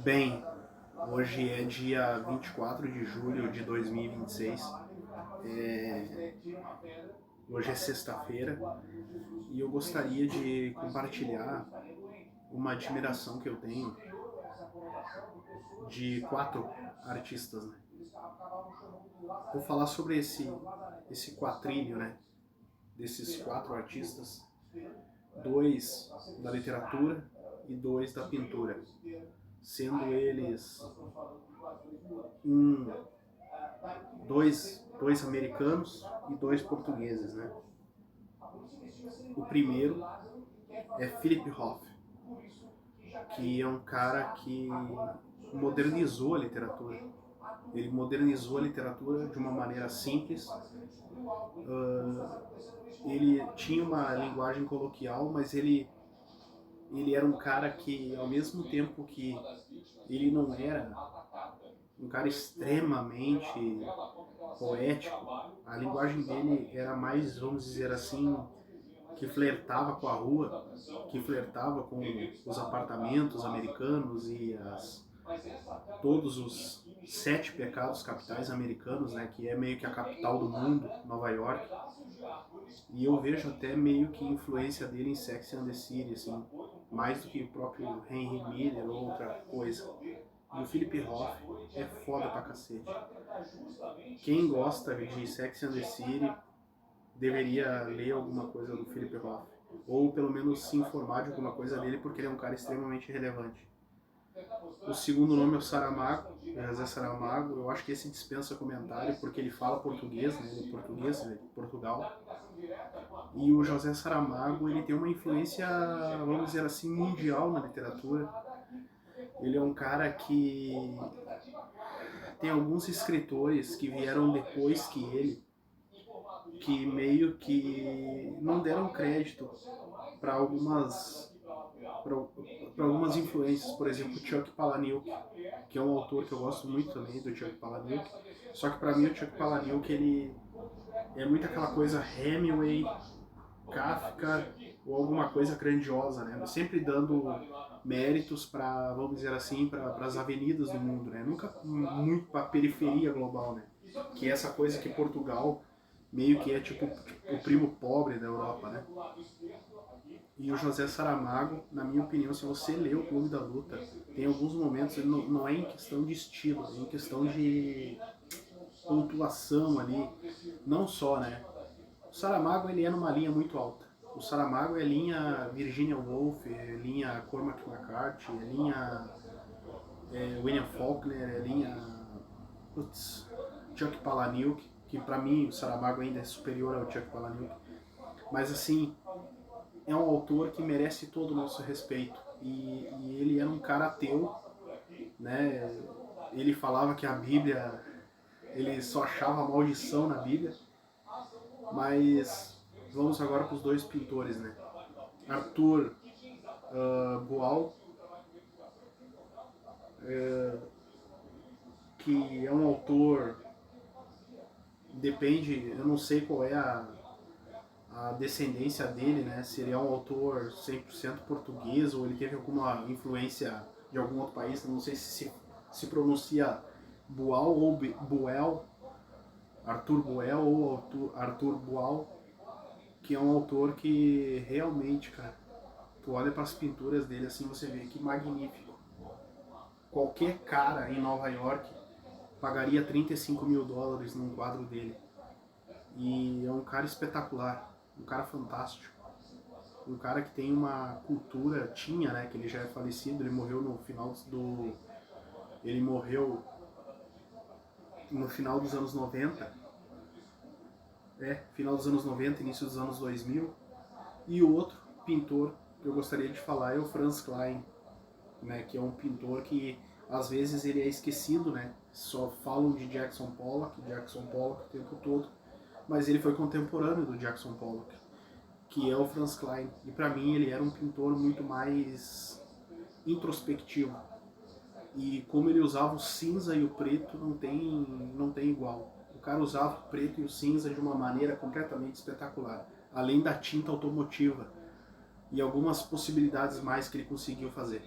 Bem, hoje é dia 24 de julho de 2026. Hoje é sexta-feira e eu gostaria de compartilhar uma admiração que eu tenho de 4 artistas, né? Vou falar sobre esse quatrilho, né? Desses 4 artistas, 2 da literatura e 2 da pintura, sendo eles dois americanos e 2 portugueses, né? O primeiro é Philip Roth, que é um cara que modernizou a literatura. Ele modernizou a literatura de uma maneira simples. Ele tinha uma linguagem coloquial, mas ele era um cara que, ao mesmo tempo que ele não era um cara extremamente poético, a linguagem dele era mais, vamos dizer assim, que flertava com a rua, que flertava com os apartamentos americanos e todos os 7 pecados capitais americanos, né, que é meio que a capital do mundo, Nova York. E eu vejo até meio que influência dele em Sex and the City, assim, mais do que o próprio Henry Miller ou outra coisa. E o Philip Roth é foda pra cacete. Quem gosta de Sex and the City deveria ler alguma coisa do Philip Roth, ou pelo menos se informar de alguma coisa dele, porque ele é um cara extremamente relevante. O segundo nome é o Saramago, José Saramago. Eu acho que esse dispensa comentário, porque ele fala português, né? Ele é português, né? De Portugal. E o José Saramago, ele tem uma influência, vamos dizer assim, mundial na literatura. Ele é um cara que tem alguns escritores que vieram depois que ele, que meio que não deram crédito para algumas influências. Por exemplo, Chuck Palahniuk, que é um autor que eu gosto muito também, do Chuck Palahniuk. Só que para mim o Chuck Palahniuk, ele é muito aquela coisa Hemingway, Kafka ou alguma coisa grandiosa, né? Sempre dando méritos para, vamos dizer assim, para as avenidas do mundo, né? Nunca muito para a periferia global, né? Que é essa coisa que Portugal meio que é tipo o primo pobre da Europa, né? E o José Saramago, na minha opinião, se você lê o Clube da Luta, tem alguns momentos, ele não é em questão de estilo, é em questão de pontuação ali, não só, né? O Saramago, ele é numa linha muito alta. O Saramago é linha Virginia Woolf, é linha Cormac McCarthy, é linha William Faulkner, é linha Chuck Palahniuk, que pra mim o Saramago ainda é superior ao Chuck Palahniuk. Mas assim, é um autor que merece todo o nosso respeito. E ele era um cara ateu, né? Ele falava que a Bíblia, ele só achava maldição na Bíblia. Mas vamos agora para os 2 pintores, né? Arthur Boal, que é um autor, depende, eu não sei qual é a descendência dele, né? Se ele é um autor 100% português ou ele teve alguma influência de algum outro país, não sei se pronuncia Boal ou Buel, Arthur Buel ou Arthur Boal, que é um autor que realmente, cara, tu olha para as pinturas dele assim, você vê que magnífico. Qualquer cara em Nova York pagaria $35.000 num quadro dele. E é um cara espetacular, um cara fantástico, um cara que tem uma cultura, tinha, né, que ele já é falecido, ele morreu no final dos anos 90, final dos anos 90, início dos anos 2000. E o outro pintor que eu gostaria de falar é o Franz Kline, né, que é um pintor que às vezes ele é esquecido, né, só falam de Jackson Pollock o tempo todo, mas ele foi contemporâneo do Jackson Pollock, que é o Franz Kline. E para mim ele era um pintor muito mais introspectivo. E como ele usava o cinza e o preto, não tem igual. O cara usava o preto e o cinza de uma maneira completamente espetacular, além da tinta automotiva e algumas possibilidades mais que ele conseguiu fazer.